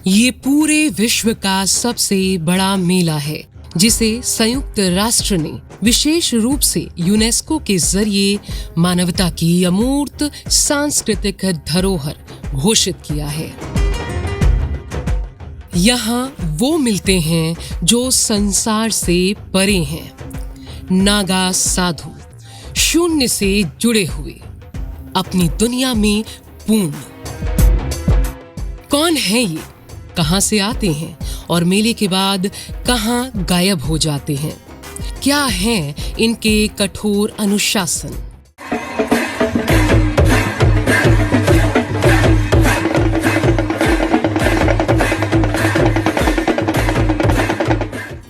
ये पूरे विश्व का सबसे बड़ा मेला है जिसे संयुक्त राष्ट्र ने विशेष रूप से यूनेस्को के जरिए मानवता की अमूर्त सांस्कृतिक धरोहर घोषित किया है। यहाँ वो मिलते हैं जो संसार से परे हैं, नागा साधु, शून्य से जुड़े हुए, अपनी दुनिया में पूर्ण। कौन है ये, कहां से आते हैं और मेले के बाद कहां गायब हो जाते हैं? क्या है इनके कठोर अनुशासन?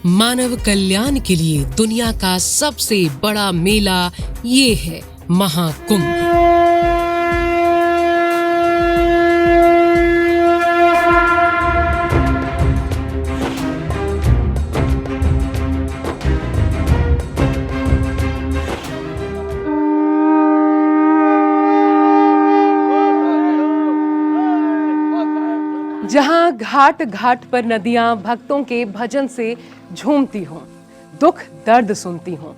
मानव कल्याण के लिए दुनिया का सबसे बड़ा मेला ये है महाकुंभ। जहां घाट घाट पर नदियां भक्तों के भजन से झूमती हों, दुख दर्द सुनती हों,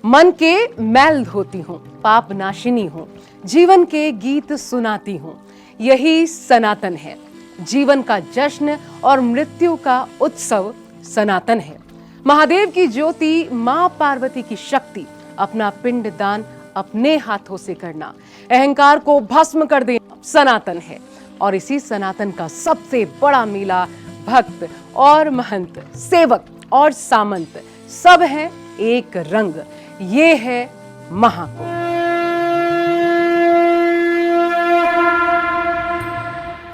मन के मैल धोती हों, पाप नाशिनी हों, जीवन के गीत सुनाती हों, यही सनातन है। जीवन का जश्न और मृत्यु का उत्सव सनातन है। महादेव की ज्योति, मां पार्वती की शक्ति, अपना पिंड दान अपने हाथों से करना, अहंकार को भस्म कर देना सनातन है। और इसी सनातन का सबसे बड़ा मेला भक्त और महंत, सेवक और सामंत सब है एक रंग। ये है महाकुंभ।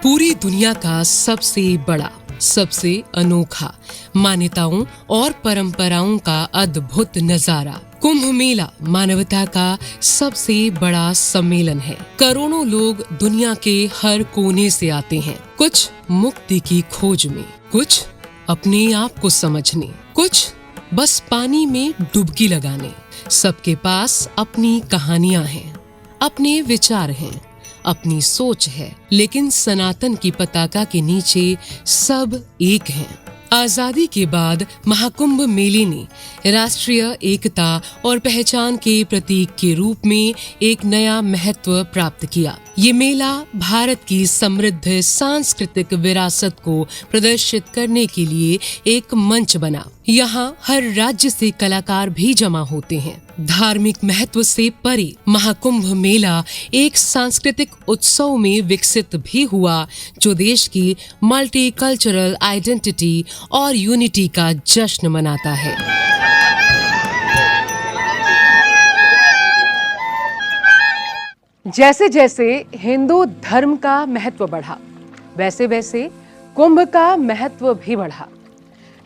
पूरी दुनिया का सबसे बड़ा, सबसे अनोखा, मान्यताओं और परंपराओं का अद्भुत नजारा। कुंभ मेला मानवता का सबसे बड़ा सम्मेलन है। करोड़ों लोग दुनिया के हर कोने से आते हैं, कुछ मुक्ति की खोज में, कुछ अपने आप को समझने, कुछ बस पानी में डुबकी लगाने। सबके पास अपनी कहानियां हैं, अपने विचार हैं, अपनी सोच है, लेकिन सनातन की पताका के नीचे सब एक हैं। आजादी के बाद महाकुंभ मेले ने राष्ट्रीय एकता और पहचान के प्रतीक के रूप में एक नया महत्व प्राप्त किया। ये मेला भारत की समृद्ध सांस्कृतिक विरासत को प्रदर्शित करने के लिए एक मंच बना। यहाँ हर राज्य से कलाकार भी जमा होते हैं। धार्मिक महत्व से परे महाकुंभ मेला एक सांस्कृतिक उत्सव में विकसित भी हुआ, जो देश की मल्टीकल्चरल आइडेंटिटी और यूनिटी का जश्न मनाता है। जैसे जैसे हिंदू धर्म का महत्व बढ़ा, वैसे वैसे कुंभ का महत्व भी बढ़ा।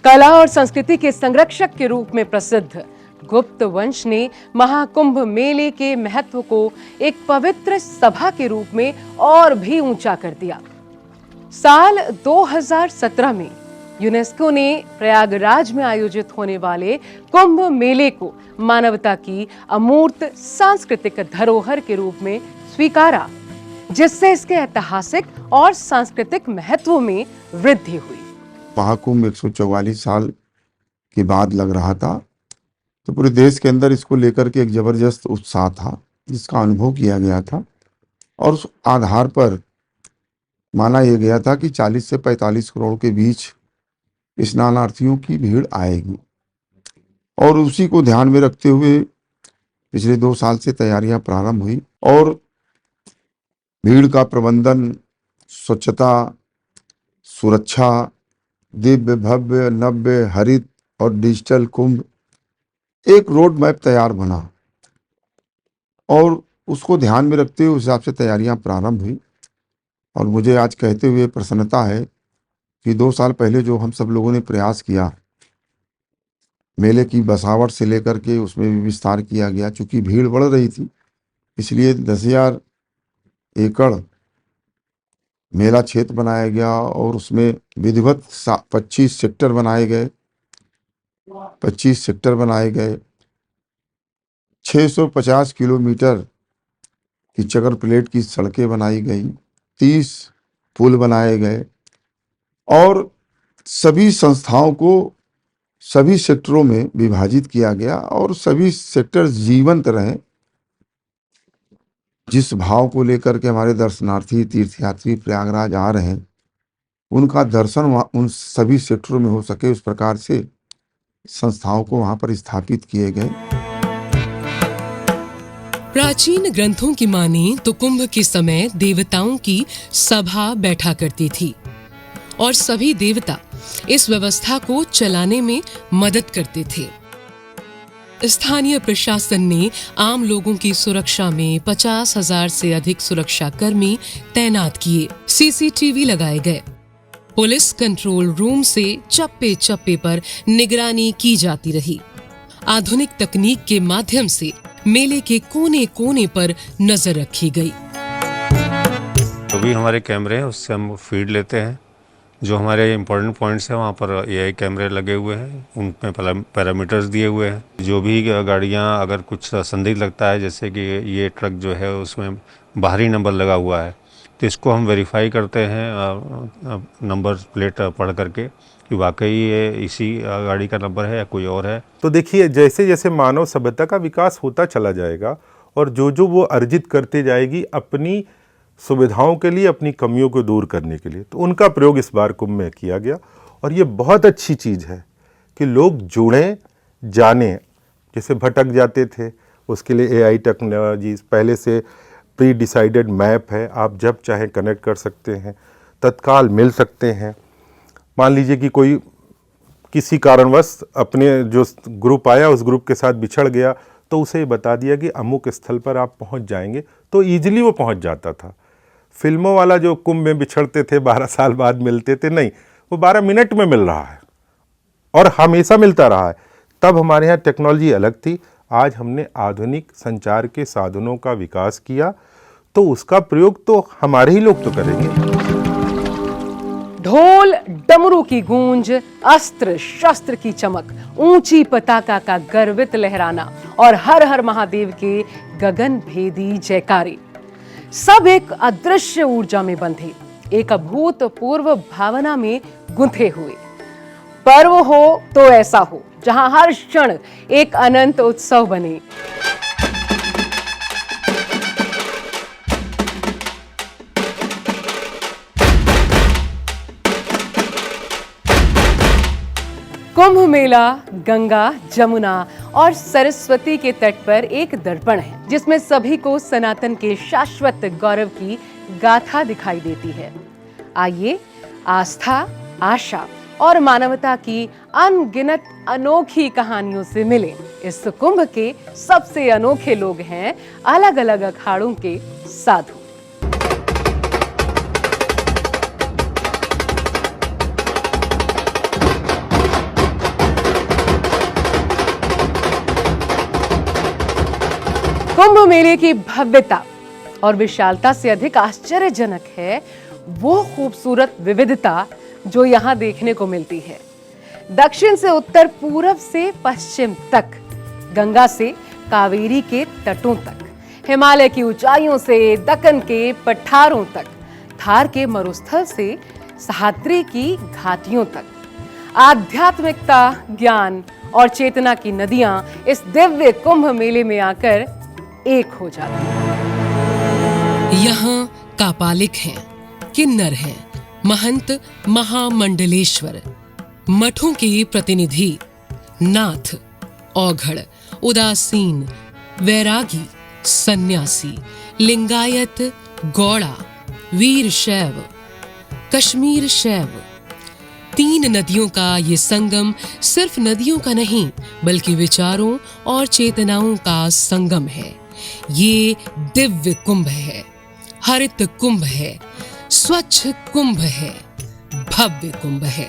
कला और संस्कृति के संरक्षक के रूप में प्रसिद्ध गुप्त वंश ने महाकुंभ मेले के महत्व को एक पवित्र सभा के रूप में और भी ऊंचा कर दिया। साल 2017 में यूनेस्को ने प्रयागराज में आयोजित होने वाले कुंभ मेले को मानवता की अमूर्त सांस्कृतिक धरोहर के रूप में स्वीकारा, जिससे इसके ऐतिहासिक और सांस्कृतिक महत्व में वृद्धि हुई। महाकुंभ 144 साल के बाद लग रहा था, तो पूरे देश के अंदर इसको लेकर के एक जबरदस्त उत्साह था, जिसका अनुभव किया गया था। और उस आधार पर माना यह गया था कि 40 से 45 करोड़ के बीच स्नानार्थियों की भीड़ आएगी। और उसी को ध्यान में रखते हुए पिछले 2 साल से तैयारियां प्रारंभ हुई और भीड़ का प्रबंधन, स्वच्छता, सुरक्षा, दिव्य भव्य नव्य हरित और डिजिटल कुंभ, एक रोड मैप तैयार बना और उसको ध्यान में रखते हुए उस हिसाब से तैयारियां प्रारंभ हुई। और मुझे आज कहते हुए प्रसन्नता है कि 2 साल पहले जो हम सब लोगों ने प्रयास किया, मेले की बसावट से लेकर के उसमें भी विस्तार किया गया। चूंकि भीड़ बढ़ रही थी, इसलिए 10,000 एकड़ मेला क्षेत्र बनाया गया और उसमें विधिवत 25 सेक्टर बनाए गए। 650 किलोमीटर की चक्कर प्लेट की सड़कें बनाई गई, 30 पुल बनाए गए और सभी संस्थाओं को सभी सेक्टरों में विभाजित किया गया और सभी सेक्टर जीवंत रहे। जिस भाव को लेकर के हमारे दर्शनार्थी तीर्थयात्री प्रयागराज आ रहे हैं, उनका दर्शन उन सभी सेक्टरों में हो सके, उस प्रकार से संस्थाओं को वहां पर स्थापित किए गए। प्राचीन ग्रंथों की माने तो कुंभ के समय देवताओं की सभा बैठा करती थी और सभी देवता इस व्यवस्था को चलाने में मदद करते थे। स्थानीय प्रशासन ने आम लोगों की सुरक्षा में 50,000 से अधिक सुरक्षा कर्मी तैनात किए। सीसीटीवी लगाए गए। पुलिस कंट्रोल रूम से चप्पे चप्पे पर निगरानी की जाती रही। आधुनिक तकनीक के माध्यम से मेले के कोने कोने पर नजर रखी गई। जो भी हमारे कैमरे हैं उससे हम फीड लेते हैं। जो हमारे इम्पोर्टेंट पॉइंट्स हैं वहाँ पर एआई कैमरे लगे हुए हैं, उनमें पैरामीटर्स दिए हुए हैं। जो भी गाड़ियाँ अगर कुछ संदिग्ध लगता है, जैसे कि ये ट्रक जो है उसमें बाहरी नंबर लगा हुआ है, तो इसको हम वेरीफाई करते हैं नंबर प्लेट पढ़ करके कि वाकई ये इसी गाड़ी का नंबर है या कोई और है। तो देखिए, जैसे जैसे मानव सभ्यता का विकास होता चला जाएगा और जो वो अर्जित करते जाएगी अपनी सुविधाओं के लिए, अपनी कमियों को दूर करने के लिए, तो उनका प्रयोग इस बार कुंभ में किया गया। और ये बहुत अच्छी चीज़ है कि लोग जुड़ें, जानें। जैसे भटक जाते थे, उसके लिए एआई टेक्नोलॉजीज, पहले से प्री डिसाइडेड मैप है, आप जब चाहें कनेक्ट कर सकते हैं, तत्काल मिल सकते हैं। मान लीजिए कि कोई किसी कारणवश अपने जो ग्रुप आया उस ग्रुप के साथ बिछड़ गया, तो उसे बता दिया कि अमुक स्थल पर आप पहुंच जाएंगे, तो ईजिली वो पहुंच जाता था। फिल्मों वाला जो कुंभ में बिछड़ते थे, 12 साल बाद मिलते थे, नहीं, वो 12 मिनट में मिल रहा है और हमेशा मिलता रहा है। तब हमारे यहाँ टेक्नोलॉजी अलग थी। आज हमने आधुनिक संचार के साधनों का विकास किया, तो उसका प्रयोग तो हमारे ही लोग तो करेंगे। ढोल डमरू की गूंज, अस्त्र शस्त्र की चमक, ऊंची पताका का गर्वित लहराना और हर हर महादेव के गगन भेदी जयकारे, सब एक अदृश्य ऊर्जा में बंधे, एक अभूतपूर्व भावना में गुंथे हुए। पर्व हो तो ऐसा हो जहां हर क्षण एक अनंत उत्सव बने। कुंभ मेला गंगा, जमुना और सरस्वती के तट पर एक दर्पण है, जिसमें सभी को सनातन के शाश्वत गौरव की गाथा दिखाई देती है। आइए आस्था, आशा और मानवता की अनगिनत अनोखी कहानियों से मिले। इस कुंभ के सबसे अनोखे लोग हैं अलग अलग अखाड़ों के साधु। कुंभ मेले की भव्यता और विशालता से अधिक आश्चर्यजनक है वो खूबसूरत विविधता जो यहाँ देखने को मिलती है। दक्षिण से उत्तर, पूरब से पश्चिम तक, गंगा से कावेरी के तटों तक, हिमालय की ऊंचाइयों से दक्कन के पठारों तक, थार के मरुस्थल से सह्याद्री की घाटियों तक, आध्यात्मिकता, ज्ञान और चेतना की नदियां इस दिव्य कुंभ मेले में आकर एक हो जाती है। यहाँ कापालिक हैं, किन्नर हैं, महंत महामंडलेश्वर, मठों के प्रतिनिधि, नाथ, औघड़, उदासीन, वैरागी, सन्यासी, लिंगायत, गौड़ा, वीर शैव, कश्मीर शैव। 3 नदियों का ये संगम सिर्फ नदियों का नहीं बल्कि विचारों और चेतनाओं का संगम है। ये दिव्य कुंभ है, हरित कुंभ है, स्वच्छ कुंभ है, भव्य कुंभ है।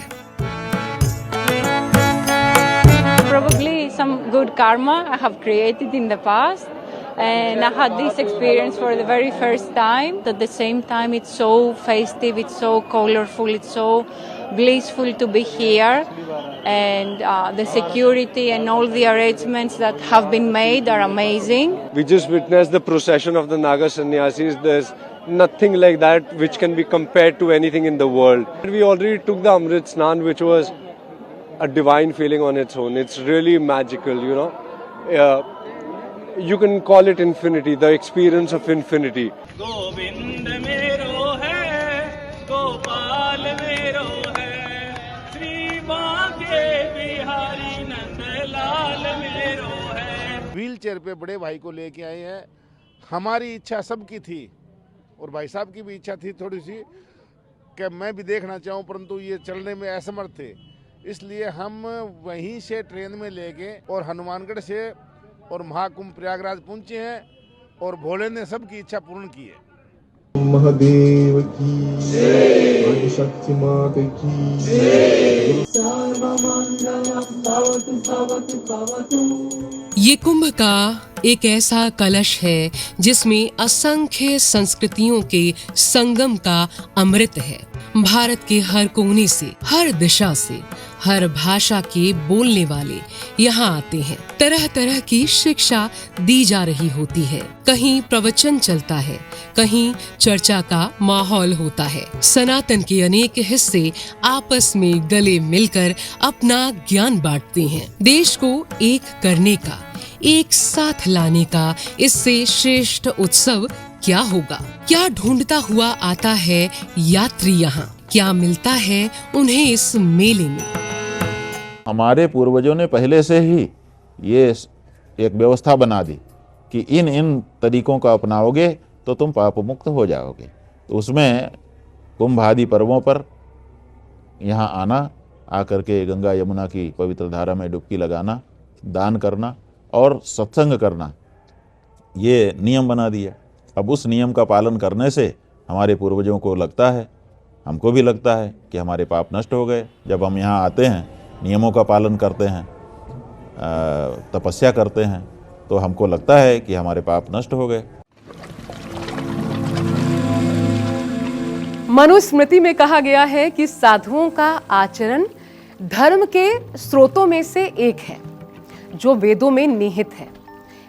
Probably some good karma I have created in the past, and I had this experience for the very first time. At the same time, it's so festive, it's so colorful, it's so blissful to be here. and the security and all the arrangements that have been made are amazing. We just witnessed the procession of the Naga sannyasis. There's nothing like that which can be compared to anything in the world. We already took the Amrit Snan, which was a divine feeling on its own. It's really magical, you know. You can call it infinity, the experience of infinity. Govind मेरो है, गोपाल मेरो है, श्री बांके बिहारी नंदलाल मेरो है। Wheel chair पे बड़े भाई को लेके आए हैं। हमारी इच्छा सबकी थी और भाई साहब की भी इच्छा थी थोड़ी सी कि मैं भी देखना चाहूँ, परंतु ये चलने में असमर्थ थे, इसलिए हम वहीं से ट्रेन में ले गए और हनुमानगढ़ से और महाकुंभ प्रयागराज पहुंचे हैं और भोले ने सबकी इच्छा पूर्ण की है। महादेव की जय, शक्ति मात की जय। ये कुंभ का एक ऐसा कलश है जिसमें असंख्य संस्कृतियों के संगम का अमृत है। भारत के हर कोने से, हर दिशा से, हर भाषा के बोलने वाले यहाँ आते हैं। तरह तरह की शिक्षा दी जा रही होती है। कहीं प्रवचन चलता है, कहीं चर्चा का माहौल होता है। सनातन के अनेक हिस्से आपस में गले मिलकर अपना ज्ञान बांटते हैं। देश को एक करने का, एक साथ लाने का इससे श्रेष्ठ उत्सव क्या होगा? क्या ढूंढता हुआ आता है यात्री यहाँ? क्या मिलता है उन्हें इस मेले में? हमारे पूर्वजों ने पहले से ही ये एक व्यवस्था बना दी कि इन तरीकों का अपनाओगे तो तुम पाप मुक्त हो जाओगे। तो उसमें कुंभ आदि पर्वों पर यहाँ आना, आकर के गंगा यमुना की पवित्र धारा में डुबकी लगाना, दान करना और सत्संग करना, ये नियम बना दिया। अब उस नियम का पालन करने से हमारे पूर्वजों को लगता है, हमको भी लगता है कि हमारे पाप नष्ट हो गए। जब हम यहाँ आते हैं, नियमों का पालन करते हैं, तपस्या करते हैं, तो हमको लगता है कि हमारे पाप नष्ट हो गए। मनुस्मृति में कहा गया है कि साधुओं का आचरण धर्म के स्रोतों में से एक है जो वेदों में निहित है।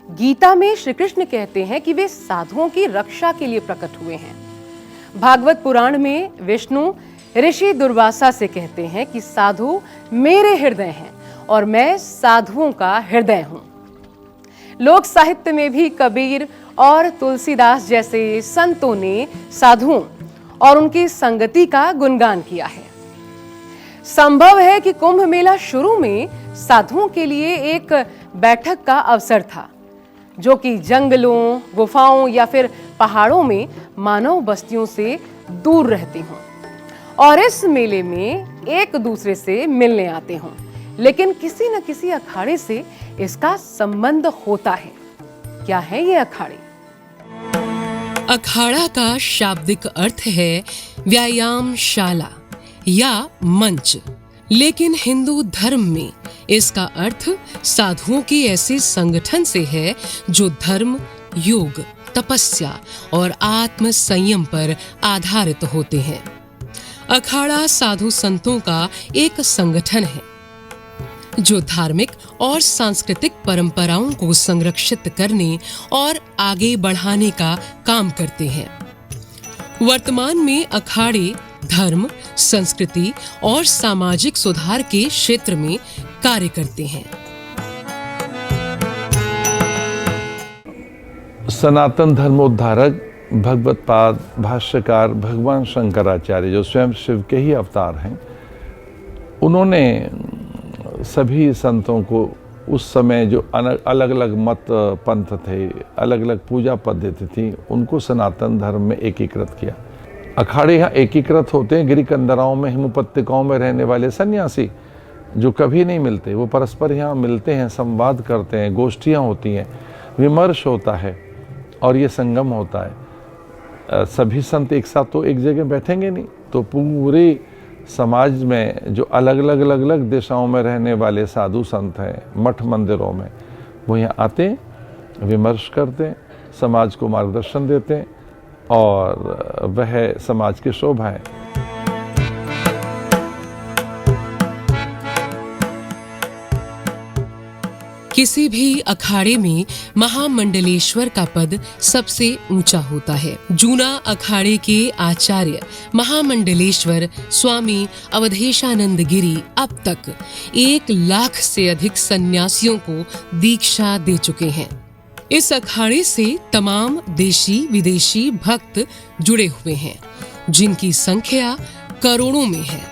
गीता में श्री कृष्ण कहते हैं कि वे साधुओं की रक्षा के लिए प्रकट हुए हैं। भागवत पुराण में विष्णु ऋषि दुर्वासा से कहते हैं कि साधु मेरे हृदय हैं और मैं साधुओं का हृदय हूं। लोक साहित्य में भी कबीर और तुलसीदास जैसे संतों ने साधुओं और उनकी संगति का गुणगान किया है। संभव है कि कुंभ मेला शुरू में साधुओं के लिए एक बैठक का अवसर था, जो कि जंगलों, गुफाओं या फिर पहाड़ों में मानव बस्तियों से दूर रहती हों और इस मेले में एक दूसरे से मिलने आते हों। लेकिन किसी न किसी अखाड़े से इसका संबंध होता है। क्या है ये अखाड़े? अखाड़ा का शाब्दिक अर्थ है व्यायामशाला या मंच, लेकिन हिंदू धर्म में इसका अर्थ साधुओं के ऐसे संगठन से है जो धर्म, योग, तपस्या और आत्म संयम पर आधारित होते हैं। अखाड़ा साधु संतों का एक संगठन है जो धार्मिक और सांस्कृतिक परंपराओं को संरक्षित करने और आगे बढ़ाने का काम करते हैं। वर्तमान में अखाड़े धर्म, संस्कृति और सामाजिक सुधार के क्षेत्र में कार्य करते हैं। सनातन धर्मोद्धारक भगवत पाद भाष्यकार भगवान शंकराचार्य, जो स्वयं शिव के ही अवतार हैं, उन्होंने सभी संतों को उस समय जो अलग अलग मत पंथ थे, अलग अलग पूजा पद्धति थी, उनको सनातन धर्म में एकीकृत किया। अखाड़े यहाँ एकीकृत होते हैं गिरिकंदराओं में, हिमोपत्यकाओं में रहने वाले सन्यासी जो कभी नहीं मिलते, वो परस्पर यहाँ मिलते हैं, संवाद करते हैं, गोष्ठियाँ होती हैं, विमर्श होता है और ये संगम होता है। सभी संत एक साथ तो एक जगह बैठेंगे नहीं, तो पूरे समाज में जो अलग अलग दिशाओं में रहने वाले साधु संत हैं, मठ मंदिरों में, वो यहाँ आते हैं, विमर्श करते हैं, समाज को मार्गदर्शन देते हैं और वह समाज की शोभा है। किसी भी अखाड़े में महामंडलेश्वर का पद सबसे ऊंचा होता है। जूना अखाड़े के आचार्य महामंडलेश्वर स्वामी अवधेशानंद गिरी अब तक 1 लाख से अधिक सन्यासियों को दीक्षा दे चुके हैं। इस अखाड़े से तमाम देशी विदेशी भक्त जुड़े हुए हैं, जिनकी संख्या करोड़ों में है।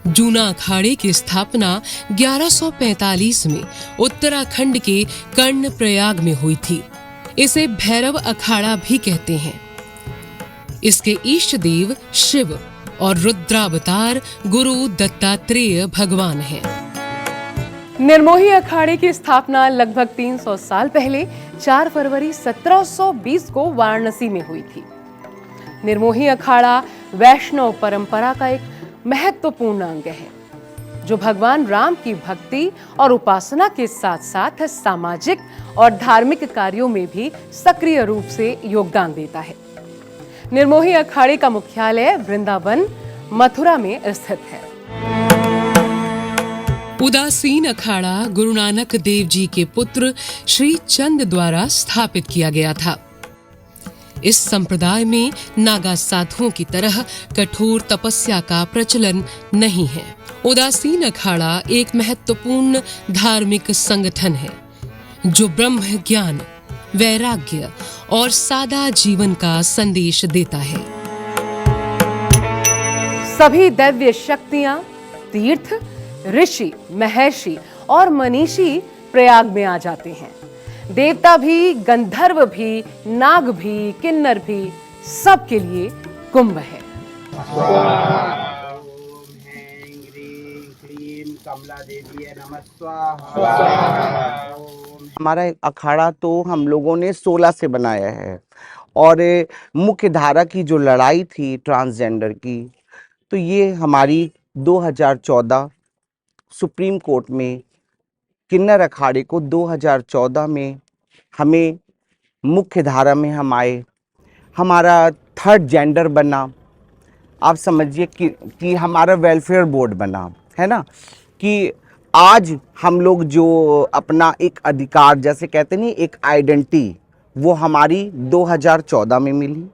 जूना अखाड़े की स्थापना 1145 में उत्तराखंड के कर्णप्रयाग में हुई थी। इसे भैरव अखाड़ा भी कहते हैं। इसके इष्ट देव शिव और रुद्रावतार गुरु दत्तात्रेय भगवान हैं। निर्मोही अखाड़े की स्थापना लगभग 300 साल पहले 4 फरवरी 1720 को वाराणसी में हुई थी। निर्मोही अखाड़ा वैष्णव परंपरा का एक महत्वपूर्ण अंग है, जो भगवान राम की भक्ति और उपासना के साथ साथ सामाजिक और धार्मिक कार्यों में भी सक्रिय रूप से योगदान देता है। निर्मोही अखाड़े का मुख्यालय वृंदावन, मथुरा में स्थित है। उदासीन अखाड़ा गुरु नानक देव जी के पुत्र श्री चंद द्वारा स्थापित किया गया था। इस संप्रदाय में नागा साधुओं की तरह कठोर तपस्या का प्रचलन नहीं है। उदासीन अखाड़ा एक महत्वपूर्ण धार्मिक संगठन है, जो ब्रह्म ज्ञान, वैराग्य और सादा जीवन का संदेश देता है। सभी दैव्य शक्तियां, तीर्थ, ऋषि, महर्षि और मनीषी प्रयाग में आ जाते हैं। देवता भी, गंधर्व भी, नाग भी, किन्नर भी, सबके लिए कुंभ है। हमारा अखाड़ा तो हम लोगों ने 16 से बनाया है, और मुख्य धारा की जो लड़ाई थी ट्रांसजेंडर की, तो ये हमारी 2014 सुप्रीम कोर्ट में किन्नर अखाड़े को 2014 में हमें मुख्य धारा में हम आए, हमारा 3rd जेंडर बना। आप समझिए कि हमारा वेलफेयर बोर्ड बना, है ना, कि आज हम लोग जो अपना एक अधिकार, जैसे कहते नहीं, एक आइडेंटिटी, वो हमारी 2014 में मिली।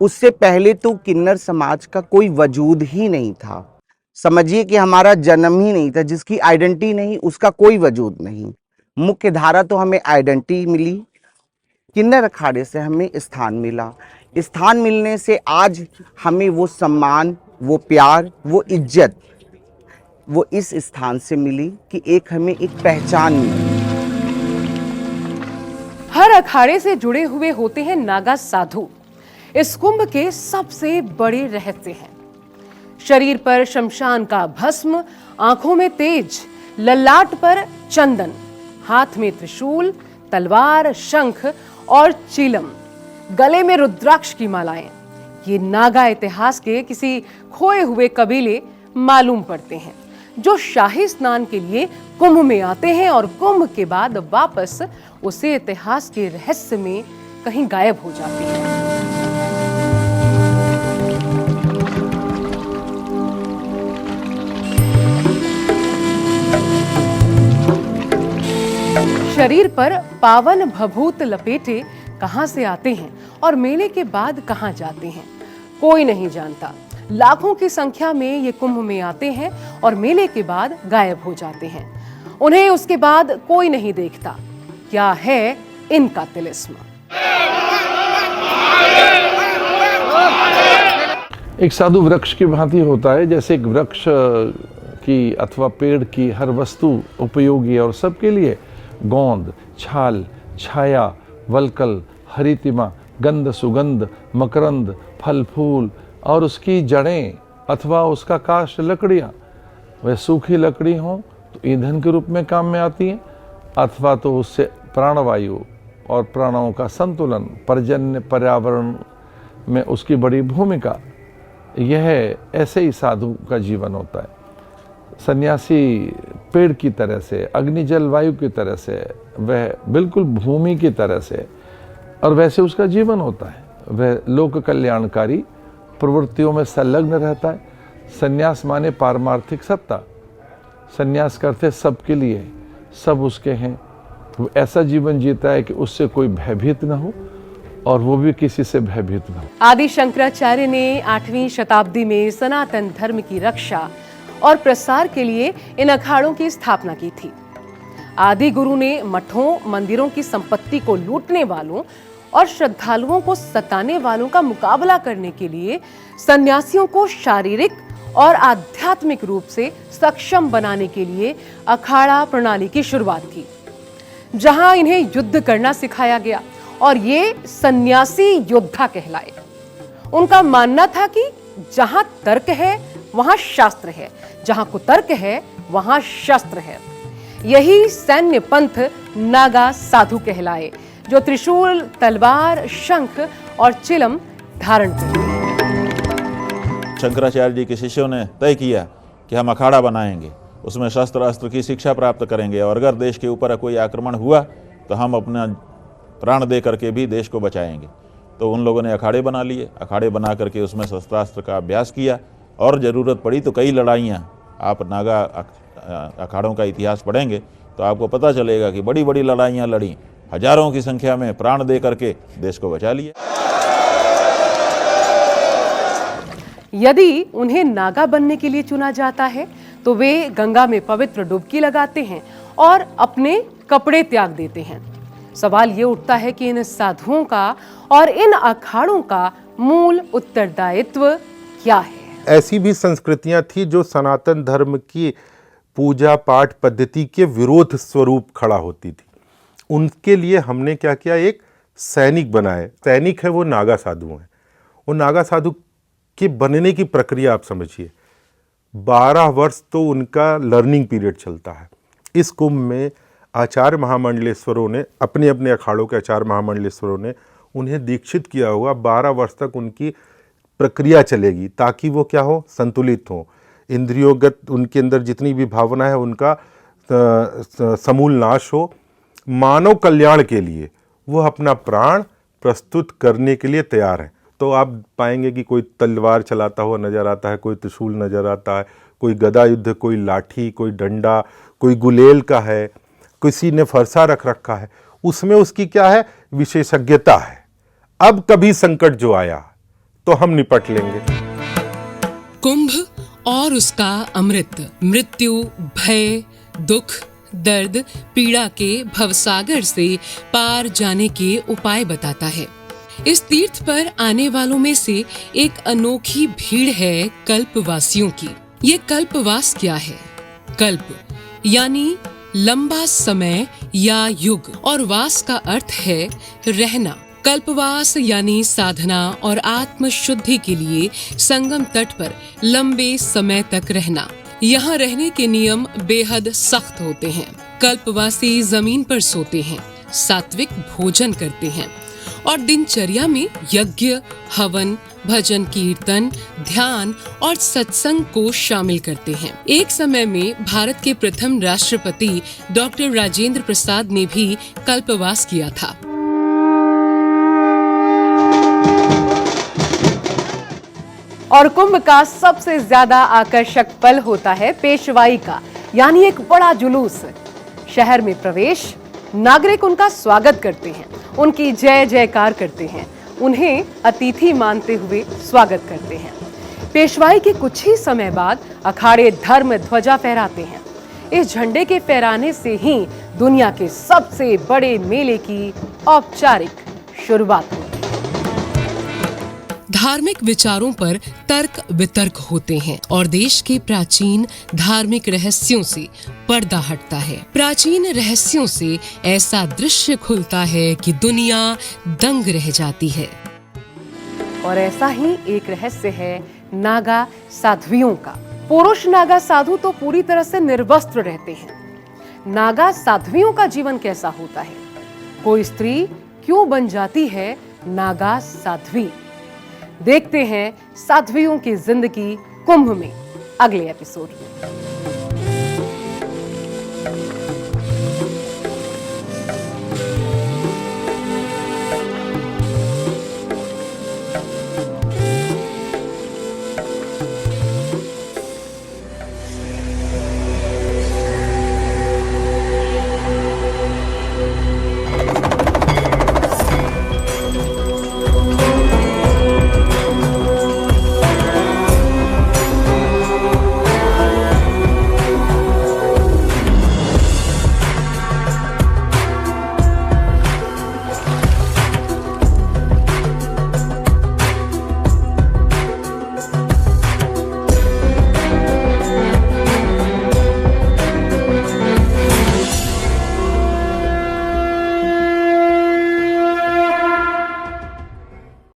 उससे पहले तो किन्नर समाज का कोई वजूद ही नहीं था। समझिए कि हमारा जन्म ही नहीं था, जिसकी आइडेंटिटी नहीं, उसका कोई वजूद नहीं। मुख्य धारा तो हमें आइडेंटिटी मिली, किन्नर अखाड़े से हमें स्थान मिला। स्थान मिलने से आज हमें वो सम्मान, वो प्यार, वो इज्जत, वो इस स्थान से मिली कि हमें एक पहचान मिली। हर अखाड़े से जुड़े हुए होते हैं नागा साधु। इस कुंभ के सबसे बड़े रहस्य हैं। शरीर पर शमशान का भस्म, आंखों में तेज, ललाट पर चंदन, हाथ में त्रिशूल, तलवार, शंख और चीलम, गले में रुद्राक्ष की मालाएं। ये नागा इतिहास के किसी खोए हुए कबीले मालूम पड़ते हैं, जो शाही स्नान के लिए कुंभ में आते हैं और कुंभ के बाद वापस उसे इतिहास के रहस्य में कहीं गायब हो जाते हैं। शरीर पर पावन भभूत लपेटे कहां से आते हैं और मेले के बाद कहां जाते हैं, कोई नहीं जानता। लाखों की संख्या में ये कुंभ में आते हैं और मेले के बाद गायब हो जाते हैं। उन्हें उसके बाद कोई नहीं देखता। क्या है इनका तिलिस्म? एक साधु वृक्ष की भांति होता है। जैसे एक वृक्ष की अथवा पेड़ की हर वस्तु उपयोगी और सबके लिए, गोंद, छाल, छाया, वलकल, हरितिमा, गंध, सुगंध, मकरंद, फल फूल और उसकी जड़ें अथवा उसका काष्ठ, लकड़ियाँ, वह सूखी लकड़ी हो तो ईंधन के रूप में काम में आती हैं, अथवा तो उससे प्राणवायु और प्राणों का संतुलन, पर्जन्य, पर्यावरण में उसकी बड़ी भूमिका। यह ऐसे ही साधु का जीवन होता है। सन्यासी पेड़ की तरह से, अग्नि जल वायु की तरह से, वह बिल्कुल भूमि की तरह से, और वैसे उसका जीवन होता है। वह लोक कल्याणकारी प्रवृत्तियों में संलग्न रहता है। सन्यास माने पारमार्थिक सत्ता। सन्यास करते सबके लिए, सब उसके हैं। वो ऐसा जीवन जीता है कि उससे कोई भयभीत ना हो और वो भी किसी से भयभीत ना हो। आदि शंकराचार्य ने 8वीं शताब्दी में सनातन धर्म की रक्षा और प्रसार के लिए इन अखाड़ों की स्थापना की थी। आदि गुरु ने मठों मंदिरों की संपत्ति को लूटने वालों और श्रद्धालुओं को सताने वालों का मुकाबला करने के लिए सन्यासियों को शारीरिक और आध्यात्मिक रूप से सक्षम बनाने के लिए अखाड़ा प्रणाली की शुरुआत की, जहां इन्हें युद्ध करना सिखाया गया और ये सन्यासी योद्धा कहलाए। उनका मानना था कि जहां तर्क है वहां शास्त्र है, जहां कुतर्क है वहां शस्त्र है। यही सैन्य पंथ नागा साधु कहलाए, जो त्रिशूल, तलवार, शंख और चिलम धारण करते हैं। शंकराचार्य जी के शिष्यों ने तय किया कि हम अखाड़ा बनाएंगे, उसमें शस्त्र अस्त्र की शिक्षा प्राप्त करेंगे और अगर देश के ऊपर कोई आक्रमण हुआ तो हम अपना प्राण दे करके भी देश को बचाएंगे। तो उन लोगों ने अखाड़े बना लिए, अखाड़े बना करके उसमें शस्त्रास्त्र का अभ्यास किया और ज़रूरत पड़ी तो कई लड़ाइयाँ, आप नागा अखाड़ों का इतिहास पढ़ेंगे तो आपको पता चलेगा कि बड़ी बड़ी लड़ाइयाँ लड़ी, हजारों की संख्या में प्राण दे करके देश को बचा लिया। यदि उन्हें नागा बनने के लिए चुना जाता है तो वे गंगा में पवित्र डुबकी लगाते हैं और अपने कपड़े त्याग देते हैं। सवाल ये उठता है कि इन साधुओं का और इन अखाड़ों का मूल उत्तरदायित्व क्या है? ऐसी भी संस्कृतियां थी जो सनातन धर्म की पूजा पाठ पद्धति के विरोध स्वरूप खड़ा होती थी। उनके लिए हमने क्या किया, एक सैनिक बनाए। सैनिक है वो नागा साधु हैं। वो नागा साधु के बनने की प्रक्रिया आप समझिए, 12 वर्ष तो उनका लर्निंग पीरियड चलता है। इस कुंभ में आचार्य महामंडलेश्वरों ने, अपने अपने अखाड़ों के आचार्य महामंडलेश्वरों ने उन्हें दीक्षित किया होगा। 12 वर्ष तक उनकी प्रक्रिया चलेगी ताकि वो क्या हो, संतुलित हो, इंद्रियोगत उनके अंदर जितनी भी भावना है उनका समूल नाश हो। मानव कल्याण के लिए वो अपना प्राण प्रस्तुत करने के लिए तैयार हैं। तो आप पाएंगे कि कोई तलवार चलाता हुआ नजर आता है, कोई त्रिशूल नजर आता है, कोई गदा युद्ध, कोई लाठी, कोई डंडा, कोई गुलेल का है, किसी ने फरसा रख रखा है। उसमें उसकी क्या है, विशेषज्ञता है। अब कभी संकट जो आया तो हम निपट लेंगे। कुंभ और उसका अमृत मृत्यु, भय, दुख, दर्द, पीड़ा के भवसागर से पार जाने के उपाय बताता है। इस तीर्थ पर आने वालों में से एक अनोखी भीड़ है कल्पवासियों की। ये कल्पवास क्या है? कल्प यानी लंबा समय या युग, और वास का अर्थ है रहना। कल्पवास यानी साधना और आत्म शुद्धि के लिए संगम तट पर लंबे समय तक रहना। यहाँ रहने के नियम बेहद सख्त होते हैं। कल्पवासी जमीन पर सोते हैं, सात्विक भोजन करते हैं और दिनचर्या में यज्ञ, हवन, भजन, कीर्तन, ध्यान और सत्संग को शामिल करते हैं। एक समय में भारत के प्रथम राष्ट्रपति डॉक्टर राजेंद्र प्रसाद ने भी कल्पवास किया था। और कुंभ का सबसे ज्यादा आकर्षक पल होता है पेशवाई का, यानी एक बड़ा जुलूस। शहर में प्रवेश, नागरिक उनका स्वागत करते हैं, उनकी जय जयकार करते हैं, उन्हें अतिथि मानते हुए स्वागत करते हैं। पेशवाई के कुछ ही समय बाद अखाड़े धर्म ध्वजा फहराते हैं। इस झंडे के फहराने से ही दुनिया के सबसे बड़े मेले की औपचारिक शुरुआत होती है। धार्मिक विचारों पर तर्क वितर्क होते हैं और देश के प्राचीन धार्मिक रहस्यों से पर्दा हटता है। प्राचीन रहस्यों से ऐसा दृश्य खुलता है कि दुनिया दंग रह जाती है। और ऐसा ही एक रहस्य है नागा साध्वियों का। पुरुष नागा साधु तो पूरी तरह से निर्वस्त्र रहते हैं। नागा साध्वियों का जीवन कैसा होता है? कोई स्त्री क्यों बन जाती है नागा साध्वी? देखते हैं साध्वियों की जिंदगी कुंभ में अगले एपिसोड में।